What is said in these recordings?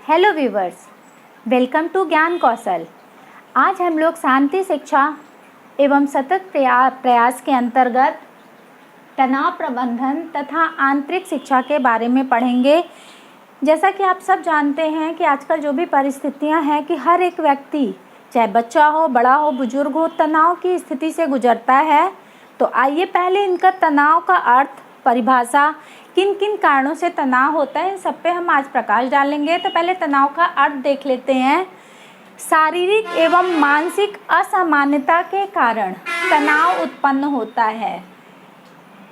Hello viewers, welcome to ज्ञान कौशल। आज हम लोग शांति शिक्षा एवं सतत प्रयास के अंतर्गत तनाव प्रबंधन तथा आंतरिक शिक्षा के बारे में पढ़ेंगे। जैसा कि आप सब जानते हैं कि आजकल जो भी परिस्थितियां हैं कि हर एक व्यक्ति, चाहे बच्चा हो, बड़ा हो, बुजुर्ग हो, तनाव की स्थिति से गुजरता है। तो आइए पहले इनका तनाव का अर्थ, परिभाषा, किन किन कारणों से तनाव होता है, इन सब पे हम आज प्रकाश डालेंगे। तो पहले तनाव का अर्थ देख लेते हैं। शारीरिक एवं मानसिक असामान्यता के कारण तनाव उत्पन्न होता है।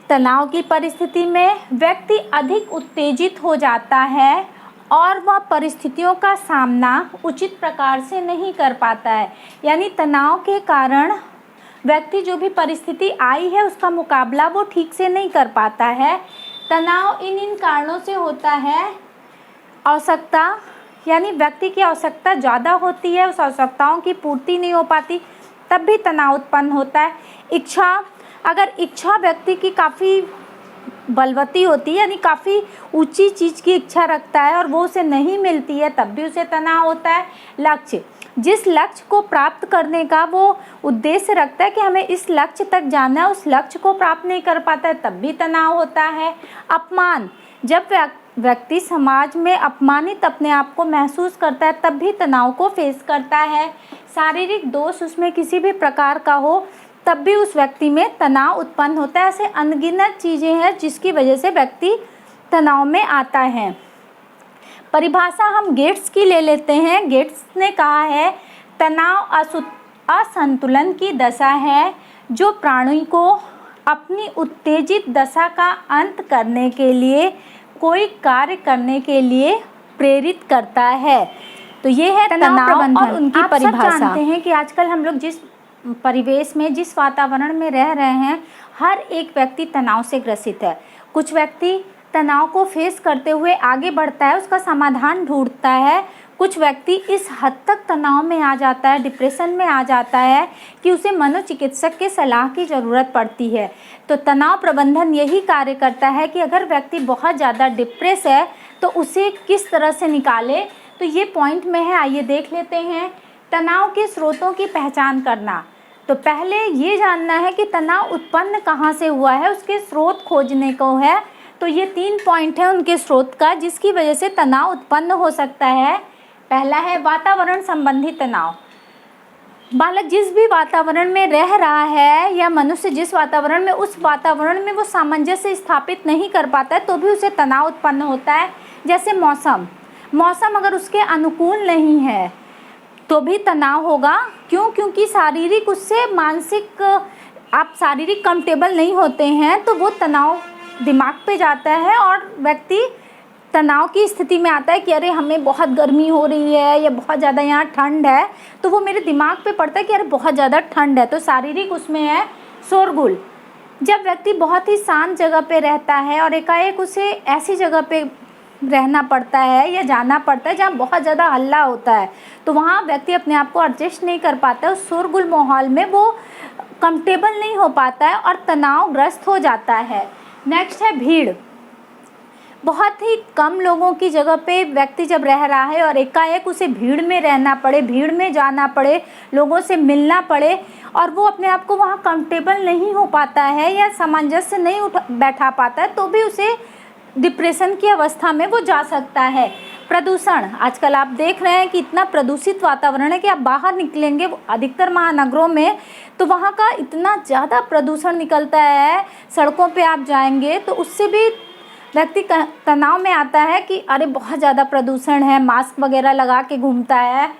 तनाव की परिस्थिति में व्यक्ति अधिक उत्तेजित हो जाता है और वह परिस्थितियों का सामना उचित प्रकार से नहीं कर पाता है। यानी तनाव के कारण व्यक्ति जो भी परिस्थिति आई है उसका मुकाबला वो ठीक से नहीं कर पाता है। तनाव इन कारणों से होता है। आवश्यकता, यानी व्यक्ति की आवश्यकता ज़्यादा होती है, उस आवश्यकताओं की पूर्ति नहीं हो पाती, तब भी तनाव उत्पन्न होता है। इच्छा, अगर इच्छा व्यक्ति की काफ़ी बलवती होती है, यानी काफ़ी ऊंची चीज़ की इच्छा रखता है और वो उसे नहीं मिलती है, तब भी उसे तनाव होता है। लक्ष्य, जिस लक्ष्य को प्राप्त करने का वो उद्देश्य रखता है कि हमें इस लक्ष्य तक जाना है, उस लक्ष्य को प्राप्त नहीं कर पाता है, तब भी तनाव होता है। अपमान, जब व्यक्ति समाज में अपमानित अपने आप को महसूस करता है, तब भी तनाव को फेस करता है। शारीरिक दोष उसमें किसी भी प्रकार का हो, तब भी उस व्यक्ति में तनाव उत्पन्न होता है। ऐसे अनगिनत चीज़ें हैं जिसकी वजह से व्यक्ति तनाव में आता है। परिभाषा हम गेट्स की ले लेते हैं। गेट्स ने कहा है, तनाव असंतुलन की दशा है जो प्राणी को अपनी उत्तेजित दशा का अंत करने के लिए कोई कार्य करने के लिए प्रेरित करता है। तो ये है तनाव प्रबंधन और उनकी परिभाषा। आप सब जानते हैं कि आजकल हम लोग जिस परिवेश में, जिस वातावरण में रह रहे हैं, हर एक व्यक्ति तनाव से ग्रसित है। कुछ व्यक्ति तनाव को फेस करते हुए आगे बढ़ता है, उसका समाधान ढूंढता है। कुछ व्यक्ति इस हद तक तनाव में आ जाता है, डिप्रेशन में आ जाता है कि उसे मनोचिकित्सक के सलाह की ज़रूरत पड़ती है। तो तनाव प्रबंधन यही कार्य करता है कि अगर व्यक्ति बहुत ज़्यादा डिप्रेस है तो उसे किस तरह से निकाले। तो ये पॉइंट में है, आइए देख लेते हैं। तनाव के स्रोतों की पहचान करना। तो पहले ये जानना है कि तनाव उत्पन्न कहाँ से हुआ है, उसके स्रोत खोजने को है। तो ये 3 पॉइंट है उनके स्रोत का, जिसकी वजह से तनाव उत्पन्न हो सकता है। पहला है वातावरण संबंधी तनाव। बालक जिस भी वातावरण में रह रहा है या मनुष्य जिस वातावरण में, उस वातावरण में वो सामंजस्य स्थापित नहीं कर पाता है, तो भी उसे तनाव उत्पन्न होता है। जैसे मौसम अगर उसके अनुकूल नहीं है तो भी तनाव होगा। क्यों? क्योंकि शारीरिक उससे मानसिक, आप शारीरिक कंफर्टेबल नहीं होते हैं तो वो तनाव दिमाग पे जाता है और व्यक्ति तनाव की स्थिति में आता है कि अरे हमें बहुत गर्मी हो रही है या बहुत ज़्यादा यहाँ ठंड है, तो वो मेरे दिमाग पे पड़ता है कि अरे बहुत ज़्यादा ठंड है। तो शारीरिक उसमें है शोरगुल। जब व्यक्ति बहुत ही शांत जगह पे रहता है और एकाएक उसे ऐसी जगह पे रहना पड़ता है या जाना पड़ता है जहाँ बहुत ज़्यादा हल्ला होता है, तो वहाँ व्यक्ति अपने आप को एडजस्ट नहीं कर पाता है। उस शोरगुल माहौल में वो कंफर्टेबल नहीं हो पाता है और तनावग्रस्त हो जाता है। नेक्स्ट है भीड़। बहुत ही कम लोगों की जगह पे व्यक्ति जब रह रहा है और एकाएक उसे भीड़ में रहना पड़े, भीड़ में जाना पड़े, लोगों से मिलना पड़े और वो अपने आप को वहाँ कंफर्टेबल नहीं हो पाता है या सामंजस्य नहीं बैठा पाता है, तो भी उसे डिप्रेशन की अवस्था में वो जा सकता है। प्रदूषण, आजकल आप देख रहे हैं कि इतना प्रदूषित वातावरण है कि आप बाहर निकलेंगे अधिकतर महानगरों में तो वहाँ का इतना ज़्यादा प्रदूषण निकलता है। सड़कों पे आप जाएंगे तो उससे भी व्यक्ति तनाव में आता है कि अरे बहुत ज़्यादा प्रदूषण है, मास्क वगैरह लगा के घूमता है।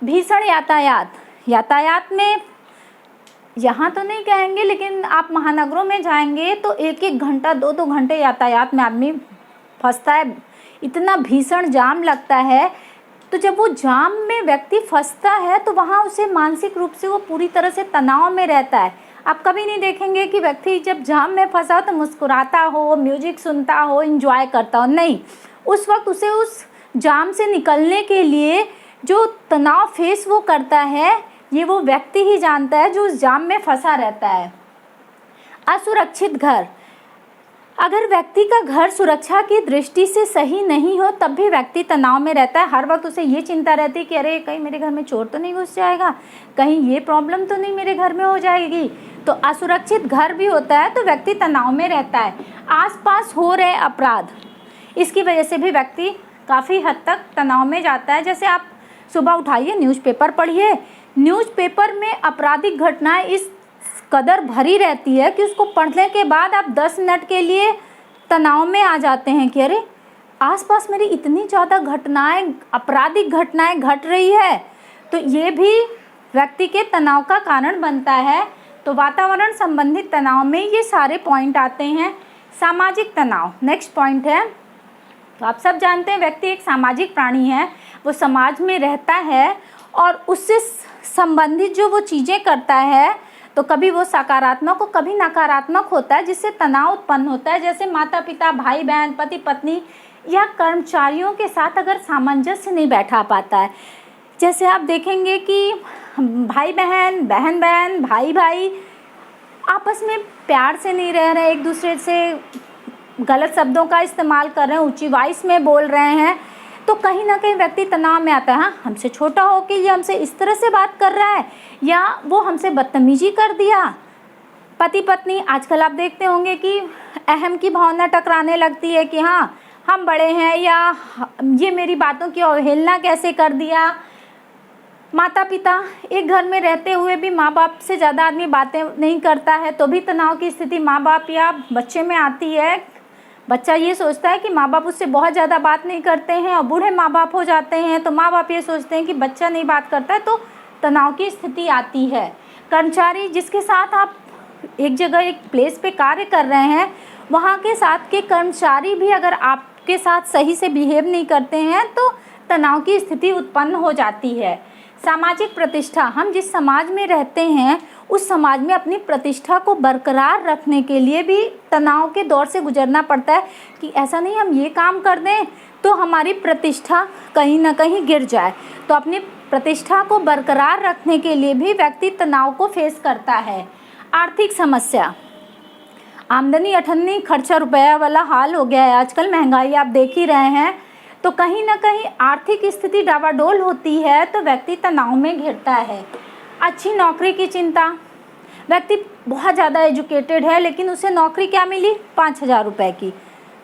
भीषण यातायात में, यहाँ तो नहीं कहेंगे, लेकिन आप महानगरों में जाएंगे तो 1-1 घंटा 2-2 घंटे यातायात में आदमी फंसता है। इतना भीषण जाम लगता है। तो जब वो जाम में व्यक्ति फंसता है तो वहाँ उसे मानसिक रूप से वो पूरी तरह से तनाव में रहता है। आप कभी नहीं देखेंगे कि व्यक्ति जब जाम में फंसा हो तो मुस्कुराता हो, म्यूजिक सुनता हो, एंजॉय करता हो, नहीं। उस वक्त उसे उस जाम से निकलने के लिए जो तनाव फेस वो करता है, ये वो व्यक्ति ही जानता है जो उस जाम में फंसा रहता है। असुरक्षित घर, अगर व्यक्ति का घर सुरक्षा की दृष्टि से सही नहीं हो तब भी व्यक्ति तनाव में रहता है। हर वक्त उसे ये चिंता रहती है कि अरे कहीं मेरे घर में चोर तो नहीं घुस जाएगा, कहीं ये प्रॉब्लम तो नहीं मेरे घर में हो जाएगी। तो असुरक्षित घर भी होता है तो व्यक्ति तनाव में रहता है। आसपास हो रहे अपराध, इसकी वजह से भी व्यक्ति काफ़ी हद तक तनाव में जाता है। जैसे आप सुबह उठाइए, न्यूज़पेपर पढ़िए, न्यूज़पेपर में आपराधिक घटनाएं इस कदर भरी रहती है कि उसको पढ़ने के बाद आप 10 मिनट के लिए तनाव में आ जाते हैं कि अरे आसपास मेरी इतनी ज़्यादा घटनाएं, आपराधिक घटनाएं घट रही है। तो ये भी व्यक्ति के तनाव का कारण बनता है। तो वातावरण संबंधित तनाव में ये सारे पॉइंट आते हैं। सामाजिक तनाव नेक्स्ट पॉइंट है। तो आप सब जानते हैं व्यक्ति एक सामाजिक प्राणी है, वो समाज में रहता है और उससे संबंधित जो वो चीज़ें करता है तो कभी वो सकारात्मक और कभी नकारात्मक होता है, जिससे तनाव उत्पन्न होता है। जैसे माता पिता, भाई बहन, पति पत्नी या कर्मचारियों के साथ अगर सामंजस्य नहीं बैठा पाता है, जैसे आप देखेंगे कि भाई बहन, बहन बहन, भाई भाई आपस में प्यार से नहीं रह रहे, एक दूसरे से गलत शब्दों का इस्तेमाल कर रहे हैं, ऊंची वॉइस में बोल रहे हैं, तो कहीं ना कहीं व्यक्ति तनाव में आता है। हाँ, हमसे छोटा हो के ये हमसे इस तरह से बात कर रहा है या वो हमसे बदतमीजी कर दिया। पति पत्नी आजकल आप देखते होंगे कि अहम की भावना टकराने लगती है कि हाँ हम बड़े हैं या ये मेरी बातों की अवहेलना कैसे कर दिया। माता पिता, एक घर में रहते हुए भी माँ बाप से ज़्यादा आदमी बातें नहीं करता है तो भी तनाव की स्थिति माँ बाप या बच्चे में आती है। बच्चा ये सोचता है कि माँ बाप उससे बहुत ज़्यादा बात नहीं करते हैं और बूढ़े माँ बाप हो जाते हैं तो माँ बाप ये सोचते हैं कि बच्चा नहीं बात करता है, तो तनाव की स्थिति आती है। कर्मचारी जिसके साथ आप एक जगह एक प्लेस पे कार्य कर रहे हैं, वहाँ के साथ के कर्मचारी भी अगर आपके साथ सही से बिहेव नहीं करते हैं तो तनाव की स्थिति उत्पन्न हो जाती है। सामाजिक प्रतिष्ठा, हम जिस समाज में रहते हैं उस समाज में अपनी प्रतिष्ठा को बरकरार रखने के लिए भी तनाव के दौर से गुजरना पड़ता है कि ऐसा नहीं हम ये काम कर दें तो हमारी प्रतिष्ठा कहीं ना कहीं गिर जाए। तो अपनी प्रतिष्ठा को बरकरार रखने के लिए भी व्यक्ति तनाव को फेस करता है। आर्थिक समस्या, आमदनी अठन्नी खर्चा रुपया वाला हाल हो गया है आजकल, महंगाई आप देख ही रहे हैं। तो कहीं ना कहीं आर्थिक स्थिति डावाडोल होती है तो व्यक्ति तनाव में घिरता है। अच्छी नौकरी की चिंता, व्यक्ति बहुत ज़्यादा एजुकेटेड है लेकिन उसे नौकरी क्या मिली 5,000 रुपये की,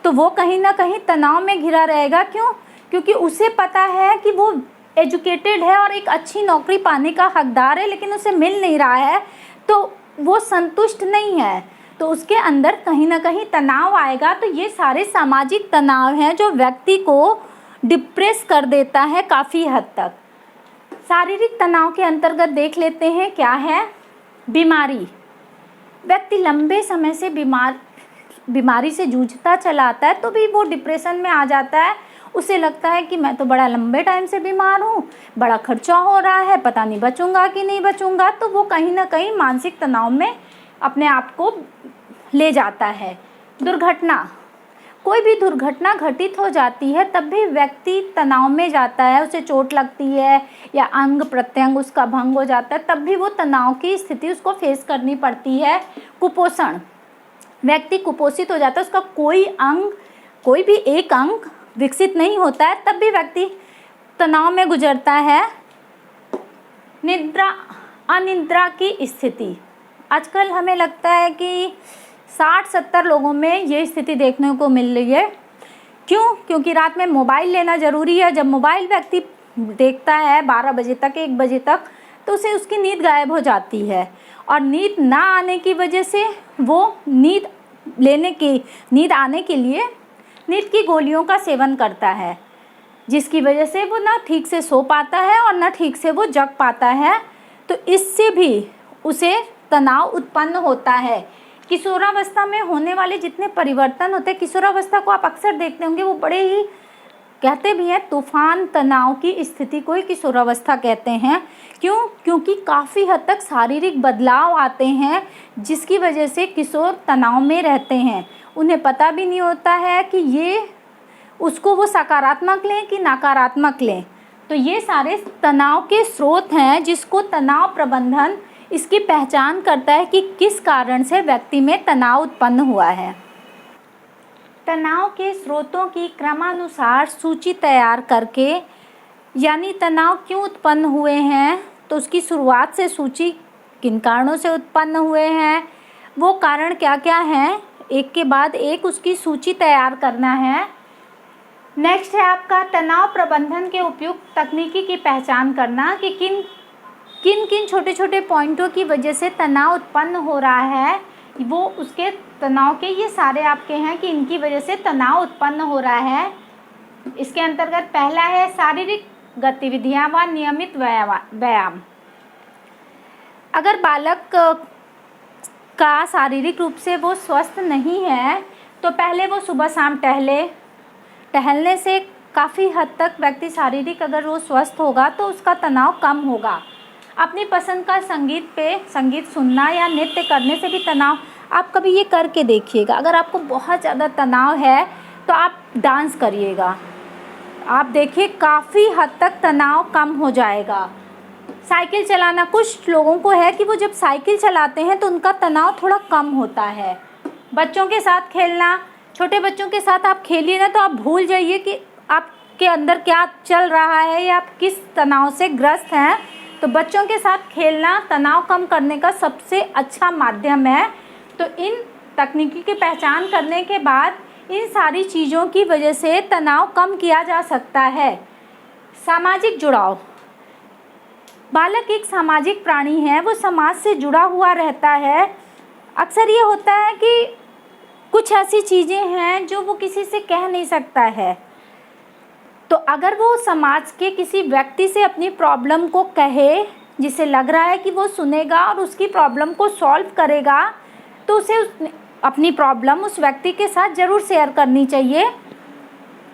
तो वो कहीं ना कहीं तनाव में घिरा रहेगा। क्यों? क्योंकि उसे पता है कि वो एजुकेटेड है और एक अच्छी नौकरी पाने का हकदार है लेकिन उसे मिल नहीं रहा है तो वो संतुष्ट नहीं है, तो उसके अंदर कहीं ना कहीं तनाव आएगा। तो ये सारे सामाजिक तनाव हैं जो व्यक्ति को डिप्रेस कर देता है काफ़ी हद तक। शारीरिक तनाव के अंतर्गत देख लेते हैं क्या है। बीमारी, व्यक्ति लंबे समय से बीमारी से जूझता चला आता है तो भी वो डिप्रेशन में आ जाता है। उसे लगता है कि मैं तो बड़ा लंबे टाइम से बीमार हूँ, बड़ा खर्चा हो रहा है, पता नहीं बचूंगा कि नहीं बचूंगा, तो वो कहीं ना कहीं मानसिक तनाव में अपने आप को ले जाता है। दुर्घटना, कोई भी दुर्घटना घटित हो जाती है तब भी व्यक्ति तनाव में जाता है, उसे चोट लगती है या अंग प्रत्यंग उसका भंग हो जाता है तब भी वो तनाव की स्थिति उसको फेस करनी पड़ती है। कुपोषण, व्यक्ति कुपोषित हो जाता है, उसका कोई भी एक अंग विकसित नहीं होता है तब भी व्यक्ति तनाव में गुजरता है। निद्रा, अनिद्रा की स्थिति, आजकल हमें लगता है कि 60-70 लोगों में ये स्थिति देखने को मिल रही है। क्यों? क्योंकि रात में मोबाइल लेना ज़रूरी है। जब मोबाइल व्यक्ति देखता है 12 बजे तक, 1 बजे तक, तो उसे उसकी नींद गायब हो जाती है और नींद ना आने की वजह से वो नींद आने के लिए नींद की गोलियों का सेवन करता है, जिसकी वजह से वो ना ठीक से सो पाता है और ना ठीक से वो जग पाता है। तो इससे भी उसे तनाव उत्पन्न होता है। किशोरावस्था में होने वाले जितने परिवर्तन होते हैं, किशोरावस्था को आप अक्सर देखते होंगे, वो बड़े ही कहते भी हैं तूफान तनाव की स्थिति को ही किशोरावस्था कहते हैं। क्यों? क्योंकि काफ़ी हद तक शारीरिक बदलाव आते हैं जिसकी वजह से किशोर तनाव में रहते हैं। उन्हें पता भी नहीं होता है कि ये उसको वो सकारात्मक लें कि नकारात्मक लें। तो ये सारे तनाव के स्रोत हैं जिसको तनाव प्रबंधन इसकी पहचान करता है कि किस कारण से व्यक्ति में तनाव उत्पन्न हुआ है। तनाव के स्रोतों की क्रमानुसार सूची तैयार करके, यानी तनाव क्यों उत्पन्न हुए हैं तो उसकी शुरुआत से सूची, किन कारणों से उत्पन्न हुए हैं, वो कारण क्या क्या हैं, एक के बाद एक उसकी सूची तैयार करना है। नेक्स्ट है आपका तनाव प्रबंधन के उपयुक्त तकनीकी की पहचान करना कि किन किन छोटे छोटे पॉइंटों की वजह से तनाव उत्पन्न हो रहा है, वो उसके तनाव के ये सारे आपके हैं कि इनकी वजह से तनाव उत्पन्न हो रहा है। इसके अंतर्गत पहला है शारीरिक गतिविधियां व नियमित व्यायाम। अगर बालक का शारीरिक रूप से वो स्वस्थ नहीं है तो पहले वो सुबह शाम टहलने से काफ़ी हद तक व्यक्ति शारीरिक अगर वो स्वस्थ होगा तो उसका तनाव कम होगा। अपनी पसंद का संगीत सुनना या नृत्य करने से भी तनाव, आप कभी ये करके देखिएगा। अगर आपको बहुत ज़्यादा तनाव है तो आप डांस करिएगा, आप देखिए काफ़ी हद तक तनाव कम हो जाएगा। साइकिल चलाना, कुछ लोगों को है कि वो जब साइकिल चलाते हैं तो उनका तनाव थोड़ा कम होता है। बच्चों के साथ खेलना, छोटे बच्चों के साथ आप खेलिए ना तो आप भूल जाइए कि आपके अंदर क्या चल रहा है या आप किस तनाव से ग्रस्त हैं। तो बच्चों के साथ खेलना तनाव कम करने का सबसे अच्छा माध्यम है। तो इन तकनीकी की पहचान करने के बाद इन सारी चीज़ों की वजह से तनाव कम किया जा सकता है। सामाजिक जुड़ाव, बालक एक सामाजिक प्राणी है, वो समाज से जुड़ा हुआ रहता है। अक्सर ये होता है कि कुछ ऐसी चीज़ें हैं जो वो किसी से कह नहीं सकता है, तो अगर वो समाज के किसी व्यक्ति से अपनी प्रॉब्लम को कहे जिसे लग रहा है कि वो सुनेगा और उसकी प्रॉब्लम को सॉल्व करेगा, तो उसे अपनी प्रॉब्लम उस व्यक्ति के साथ ज़रूर शेयर करनी चाहिए।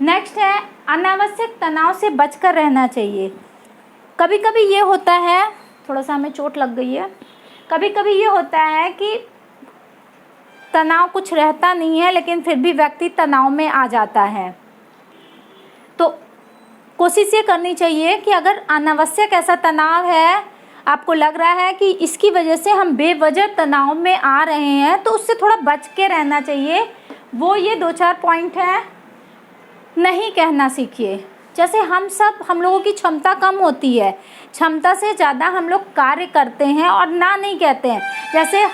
नेक्स्ट है अनावश्यक तनाव से बचकर रहना चाहिए। कभी कभी ये होता है, थोड़ा सा हमें चोट लग गई है, कभी कभी ये होता है कि तनाव कुछ रहता नहीं है लेकिन फिर भी व्यक्ति तनाव में आ जाता है। तो कोशिश ये करनी चाहिए कि अगर अनावश्यक ऐसा तनाव है, आपको लग रहा है कि इसकी वजह से हम बेवजह तनाव में आ रहे हैं, तो उससे थोड़ा बच के रहना चाहिए। वो ये 2-4 पॉइंट हैं। नहीं कहना सीखिए। जैसे हम लोगों की क्षमता कम होती है, क्षमता से ज़्यादा हम लोग कार्य करते हैं और ना नहीं कहते हैं। जैसे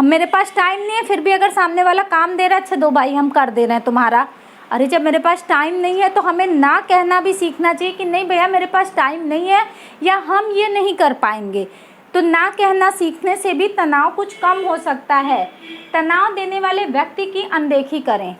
मेरे पास टाइम नहीं है, फिर भी अगर सामने वाला काम दे रहा है, अच्छा दो भाई हम कर दे रहे हैं तुम्हारा। अरे जब मेरे पास टाइम नहीं है तो हमें ना कहना भी सीखना चाहिए कि नहीं भैया मेरे पास टाइम नहीं है या हम ये नहीं कर पाएंगे। तो ना कहना सीखने से भी तनाव कुछ कम हो सकता है। तनाव देने वाले व्यक्ति की अनदेखी करें।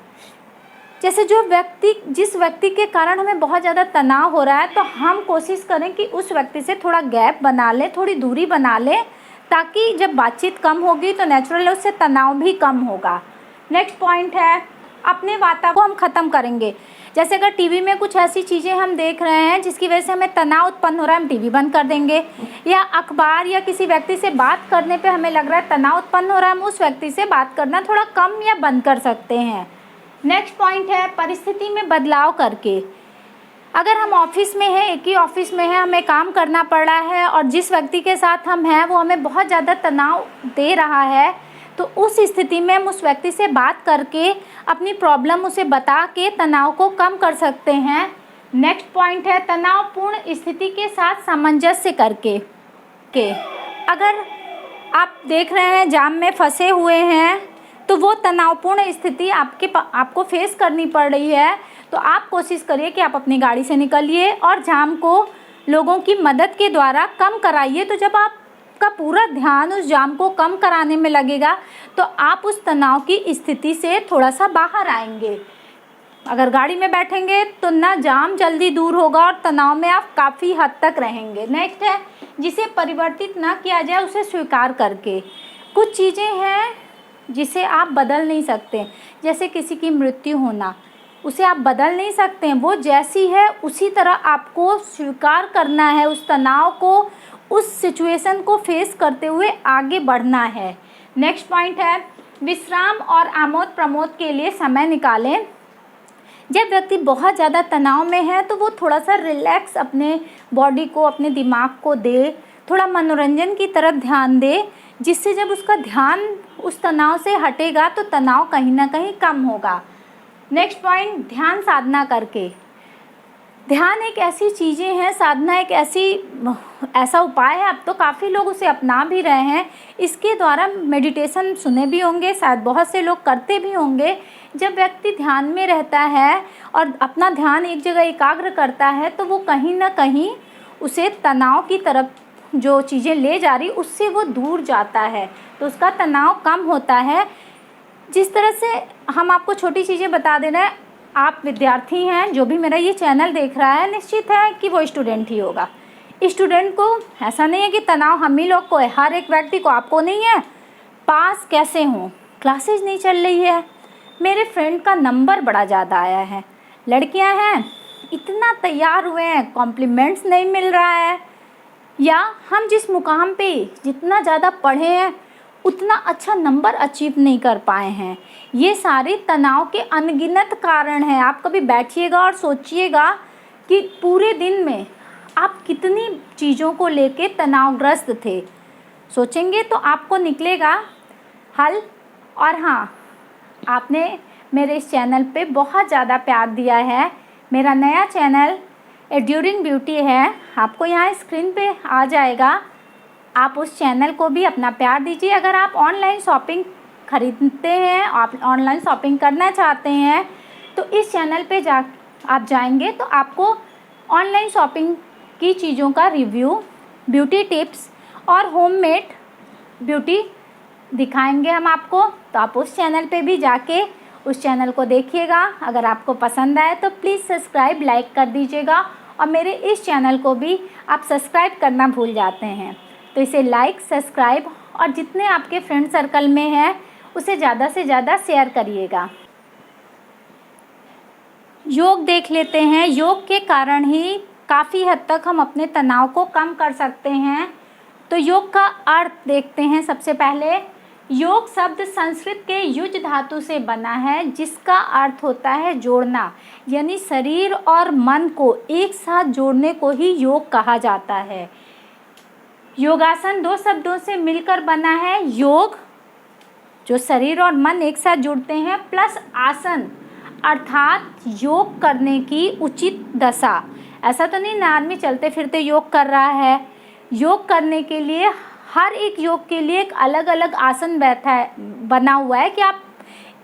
जैसे जिस व्यक्ति के कारण हमें बहुत ज़्यादा तनाव हो रहा है, तो हम कोशिश करें कि उस व्यक्ति से थोड़ा गैप बना लें, थोड़ी दूरी बना लें, ताकि जब बातचीत कम होगी तो नेचुरल उससे तनाव भी कम होगा। नेक्स्ट पॉइंट है अपने वातावरण को हम ख़त्म करेंगे। जैसे अगर टीवी में कुछ ऐसी चीज़ें हम देख रहे हैं जिसकी वजह से हमें तनाव उत्पन्न हो रहा है, हम टीवी बंद कर देंगे। या अखबार या किसी व्यक्ति से बात करने पे हमें लग रहा है तनाव उत्पन्न हो रहा है, हम उस व्यक्ति से बात करना थोड़ा कम या बंद कर सकते हैं। नेक्स्ट पॉइंट है परिस्थिति में बदलाव करके। अगर हम ऑफिस में हैं, एक ही ऑफिस में हैं, हमें काम करना पड़ रहा है और जिस व्यक्ति के साथ हम हैं वो हमें बहुत ज़्यादा तनाव दे रहा है, तो उस स्थिति में हम उस व्यक्ति से बात करके अपनी प्रॉब्लम उसे बता के तनाव को कम कर सकते हैं। नेक्स्ट पॉइंट है तनावपूर्ण स्थिति के साथ सामंजस्य करके। अगर आप देख रहे हैं जाम में फंसे हुए हैं तो वो तनावपूर्ण स्थिति आपको फेस करनी पड़ रही है, तो आप कोशिश करिए कि आप अपनी गाड़ी से निकलिए और जाम को लोगों की मदद के द्वारा कम कराइए। तो जब आपका पूरा ध्यान उस जाम को कम कराने में लगेगा तो आप उस तनाव की स्थिति से थोड़ा सा बाहर आएंगे। अगर गाड़ी में बैठेंगे तो ना जाम जल्दी दूर होगा और तनाव में आप काफ़ी हद तक रहेंगे। नेक्स्ट है जिसे परिवर्तित ना किया जाए उसे स्वीकार करके। कुछ चीज़ें हैं जिसे आप बदल नहीं सकते, जैसे किसी की मृत्यु होना, उसे आप बदल नहीं सकते हैं, वो जैसी है उसी तरह आपको स्वीकार करना है। उस तनाव को, उस सिचुएशन को फेस करते हुए आगे बढ़ना है। नेक्स्ट पॉइंट है विश्राम और आमोद प्रमोद के लिए समय निकालें। जब व्यक्ति बहुत ज़्यादा तनाव में है तो वो थोड़ा सा रिलैक्स अपने बॉडी को, अपने दिमाग को दे, थोड़ा मनोरंजन की तरफ ध्यान दे, जिससे जब उसका ध्यान उस तनाव से हटेगा तो तनाव कहीं ना कहीं कम होगा। नेक्स्ट पॉइंट, ध्यान साधना करके। ध्यान एक ऐसी चीज़ें हैं, साधना एक ऐसा उपाय है, अब तो काफ़ी लोग उसे अपना भी रहे हैं। इसके द्वारा मेडिटेशन सुने भी होंगे, शायद बहुत से लोग करते भी होंगे। जब व्यक्ति ध्यान में रहता है और अपना ध्यान एक जगह एकाग्र करता है तो वो कहीं ना कहीं उसे तनाव की तरफ जो चीज़ें ले जा रही उससे वो दूर जाता है, तो उसका तनाव कम होता है। जिस तरह से हम आपको छोटी चीज़ें बता दे रहे हैं, आप विद्यार्थी हैं, जो भी मेरा ये चैनल देख रहा है निश्चित है कि वो स्टूडेंट ही होगा। स्टूडेंट को ऐसा नहीं है कि तनाव हम ही लोग को है, हर एक व्यक्ति को, आपको नहीं है। पास कैसे हों, क्लासेज नहीं चल रही है, मेरे फ्रेंड का नंबर बड़ा ज़्यादा आया है, लड़कियां हैं इतना तैयार हुए हैं, कॉम्प्लीमेंट्स नहीं मिल रहा है, या हम जिस मुकाम पे जितना ज़्यादा पढ़े हैं उतना अच्छा नंबर अचीव नहीं कर पाए हैं। ये सारे तनाव के अनगिनत कारण हैं। आप कभी बैठिएगा और सोचिएगा कि पूरे दिन में आप कितनी चीज़ों को लेके तनावग्रस्त थे। सोचेंगे तो आपको निकलेगा हल। और हाँ, आपने मेरे इस चैनल पे बहुत ज़्यादा प्यार दिया है। मेरा नया चैनल एड्यूरिंग ब्यूटी है, आपको यहाँ स्क्रीन पे आ जाएगा। आप उस चैनल को भी अपना प्यार दीजिए। अगर आप ऑनलाइन शॉपिंग खरीदते हैं, आप ऑनलाइन शॉपिंग करना चाहते हैं, तो इस चैनल पे आप जाएंगे तो आपको ऑनलाइन शॉपिंग की चीज़ों का रिव्यू, ब्यूटी टिप्स और होममेड ब्यूटी दिखाएंगे हम आपको। तो आप उस चैनल पे भी जाके उस चैनल को देखिएगा। अगर आपको पसंद आए तो प्लीज़ सब्सक्राइब, लाइक कर दीजिएगा। और मेरे इस चैनल को भी आप सब्सक्राइब करना भूल जाते हैं, तो इसे लाइक, सब्सक्राइब और जितने आपके फ्रेंड सर्कल में हैं उसे ज़्यादा से ज़्यादा शेयर करिएगा। योग देख लेते हैं। योग के कारण ही काफ़ी हद तक हम अपने तनाव को कम कर सकते हैं। तो योग का अर्थ देखते हैं। सबसे पहले, योग शब्द संस्कृत के युज धातु से बना है, जिसका अर्थ होता है जोड़ना, यानी शरीर और मन को एक साथ जोड़ने को ही योग कहा जाता है। योगासन दो शब्दों से मिलकर बना है, योग जो शरीर और मन एक साथ जुड़ते हैं, प्लस आसन अर्थात योग करने की उचित दशा। ऐसा तो नहीं ना आदमी चलते फिरते योग कर रहा है। योग करने के लिए हर एक योग के लिए एक अलग अलग आसन बना हुआ है कि आप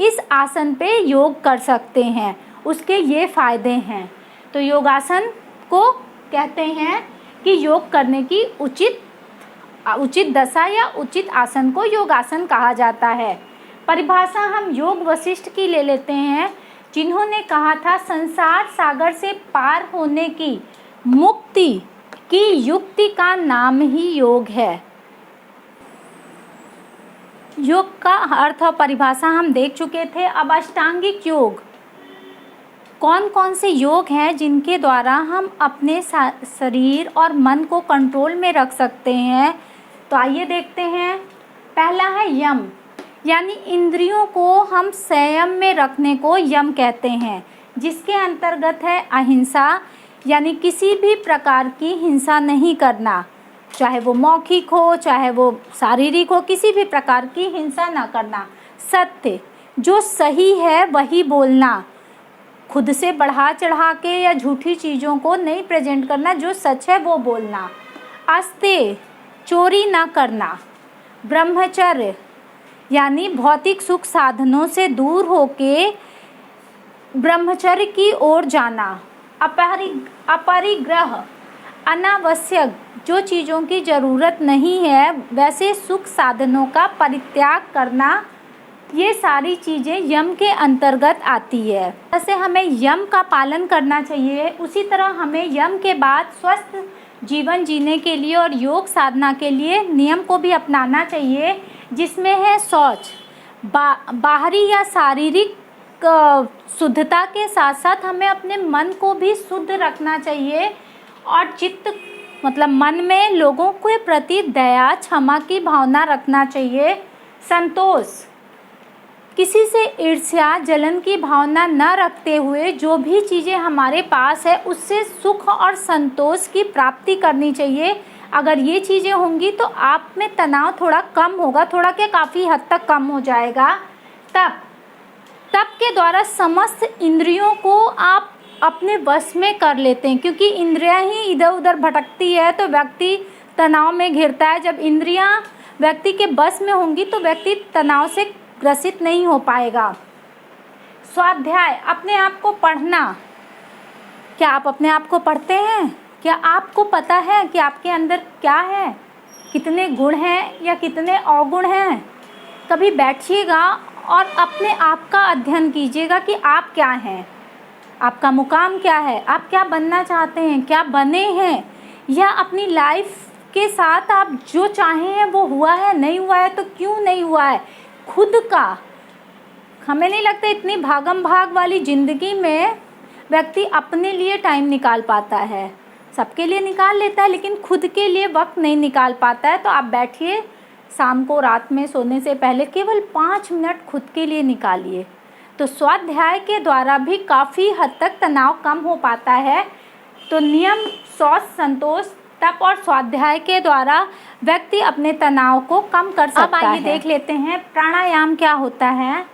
इस आसन पे योग कर सकते हैं, उसके ये फ़ायदे हैं। तो योगासन को कहते हैं कि योग करने की उचित दशा या उचित आसन को योगासन कहा जाता है। परिभाषा हम योग वशिष्ठ की ले लेते हैं, जिन्होंने कहा था संसार सागर से पार होने की मुक्ति की युक्ति का नाम ही योग है। योग का अर्थ और परिभाषा हम देख चुके थे। अब अष्टांगिक योग, कौन कौन से योग हैं जिनके द्वारा हम अपने शरीर और मन को कंट्रोल में रख सकते हैं, तो आइए देखते हैं। पहला है यम, यानी इंद्रियों को हम संयम में रखने को यम कहते हैं, जिसके अंतर्गत है अहिंसा, यानी किसी भी प्रकार की हिंसा नहीं करना, चाहे वो मौखिक हो चाहे वो शारीरिक हो, किसी भी प्रकार की हिंसा ना करना। सत्य, जो सही है वही बोलना, खुद से बढ़ा चढ़ा के या झूठी चीज़ों को नहीं प्रेजेंट करना, जो सच है वो बोलना। अस्तेय, चोरी ना करना। ब्रह्मचर्य, यानी भौतिक सुख साधनों से दूर होके ब्रह्मचर्य की ओर जाना। अपरिग्रह, अनावश्यक जो चीज़ों की ज़रूरत नहीं है वैसे सुख साधनों का परित्याग करना, ये सारी चीज़ें यम के अंतर्गत आती है। जैसे हमें यम का पालन करना चाहिए, उसी तरह हमें यम के बाद स्वस्थ जीवन जीने के लिए और योग साधना के लिए नियम को भी अपनाना चाहिए, जिसमें है शौच। बाहरी या शारीरिक शुद्धता के साथ साथ हमें अपने मन को भी शुद्ध रखना चाहिए और चित्त मतलब मन में लोगों के प्रति दया, क्षमा की भावना रखना चाहिए। संतोष, किसी से ईर्ष्या, जलन की भावना न रखते हुए जो भी चीज़ें हमारे पास है उससे सुख और संतोष की प्राप्ति करनी चाहिए। अगर ये चीज़ें होंगी तो आप में तनाव थोड़ा कम होगा, थोड़ा क्या काफ़ी हद तक कम हो जाएगा। तप, तप के द्वारा समस्त इंद्रियों को आप अपने वश में कर लेते हैं, क्योंकि इंद्रियां ही इधर उधर भटकती है तो व्यक्ति तनाव में घिरता है। जब इंद्रियां व्यक्ति के बस में होंगी तो व्यक्ति तनाव से ग्रसित नहीं हो पाएगा। स्वाध्याय, अपने आप को पढ़ना। क्या आप अपने आप को पढ़ते हैं? क्या आपको पता है कि आपके अंदर क्या है, कितने गुण हैं या कितने अवगुण हैं? कभी बैठिएगा और अपने आप का अध्ययन कीजिएगा कि आप क्या हैं, आपका मुकाम क्या है, आप क्या बनना चाहते हैं, क्या बने हैं, या अपनी लाइफ के साथ आप जो चाहे हैं वो हुआ है, नहीं हुआ है तो क्यों नहीं हुआ है। खुद का, हमें नहीं लगता इतनी भागम भाग वाली ज़िंदगी में व्यक्ति अपने लिए टाइम निकाल पाता है। सबके लिए निकाल लेता है लेकिन खुद के लिए वक्त नहीं निकाल पाता है। तो आप बैठिए, शाम को रात में सोने से पहले केवल 5 मिनट खुद के लिए निकालिए। तो स्वाध्याय के द्वारा भी काफ़ी हद तक तनाव कम हो पाता है। तो नियम, शौच, संतोष, तप और स्वाध्याय के द्वारा व्यक्ति अपने तनाव को कम कर सकता है। अब आइए देख लेते हैं प्राणायाम क्या होता है।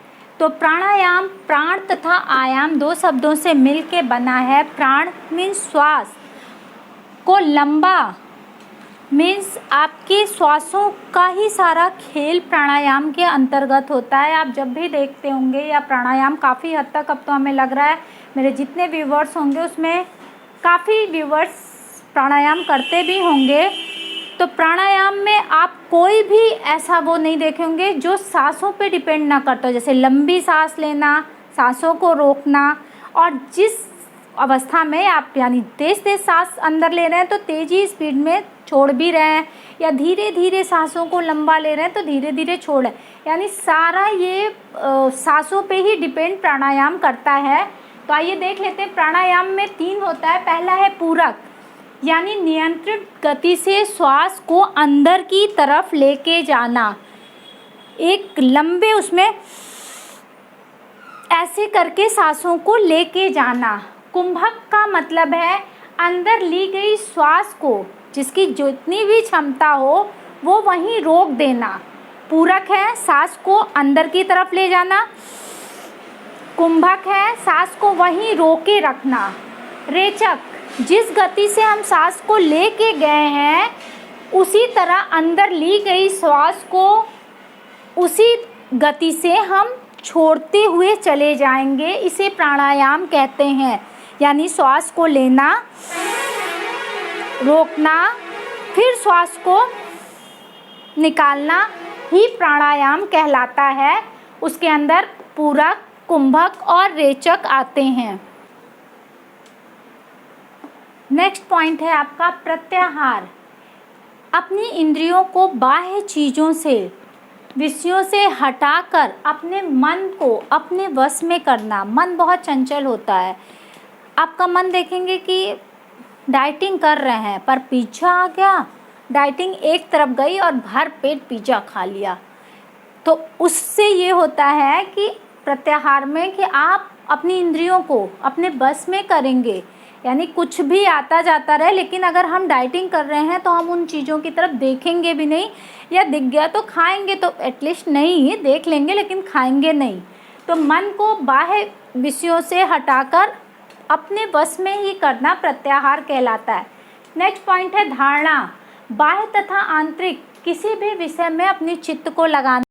तो प्राणायाम प्राण तथा आयाम 2 शब्दों से मिल के बना है। प्राण मीन्स श्वास को लंबा, मीन्स आपके श्वासों का ही सारा खेल प्राणायाम के अंतर्गत होता है। आप जब भी देखते होंगे या प्राणायाम काफ़ी हद तक, अब तो हमें लग रहा है मेरे जितने व्यूवर्स होंगे उसमें काफ़ी व्यूवर्स प्राणायाम करते भी होंगे। तो प्राणायाम में आप कोई भी ऐसा वो नहीं देखे होंगे जो सांसों पे डिपेंड ना करता हो, जैसे लंबी सांस लेना, सांसों को रोकना, और जिस अवस्था में आप यानी तेज तेज सांस अंदर ले रहे हैं तो तेज़ी स्पीड में छोड़ भी रहे हैं, या धीरे धीरे सांसों को लंबा ले रहे हैं तो धीरे धीरे छोड़ रहे हैं, यानी सारा ये सांसों पे ही डिपेंड प्राणायाम करता है। तो आइए देख लेते हैं। प्राणायाम में 3 होता है। पहला है पूरक, यानी नियंत्रित गति से श्वास को अंदर की तरफ लेके जाना, एक लंबे उसमें ऐसे करके सांसों को लेके जाना। कुंभक का मतलब है अंदर ली गई श्वास को, जिसकी जितनी भी क्षमता हो वो वहीं रोक देना। पूरक है सांस को अंदर की तरफ ले जाना, कुंभक है सांस को वहीं रोके रखना। रेचक, जिस गति से हम सांस को लेके गए हैं उसी तरह अंदर ली गई श्वास को उसी गति से हम छोड़ते हुए चले जाएंगे, इसे प्राणायाम कहते हैं। यानी श्वास को लेना, रोकना, फिर श्वास को निकालना ही प्राणायाम कहलाता है। उसके अंदर पूरक, कुंभक और रेचक आते हैं। नेक्स्ट पॉइंट है आपका प्रत्याहार। अपनी इंद्रियों को बाह्य चीज़ों से, विषयों से हटाकर अपने मन को अपने वश में करना। मन बहुत चंचल होता है। आपका मन देखेंगे कि डाइटिंग कर रहे हैं पर पिज़्ज़ा आ गया, डाइटिंग एक तरफ गई और भर पेट पिज़्ज़ा खा लिया। तो उससे ये होता है कि प्रत्याहार में कि आप अपनी इंद्रियों को अपने बस में करेंगे, यानी कुछ भी आता जाता रहे, लेकिन अगर हम डाइटिंग कर रहे हैं तो हम उन चीज़ों की तरफ देखेंगे भी नहीं, या दिख गया तो खाएंगे तो एटलीस्ट नहीं देख लेंगे लेकिन खाएंगे नहीं। तो मन को बाह्य विषयों से हटाकर अपने वश में ही करना प्रत्याहार कहलाता है। नेक्स्ट पॉइंट है धारणा। बाह्य तथा आंतरिक किसी भी विषय में अपनी चित्त को लगाना।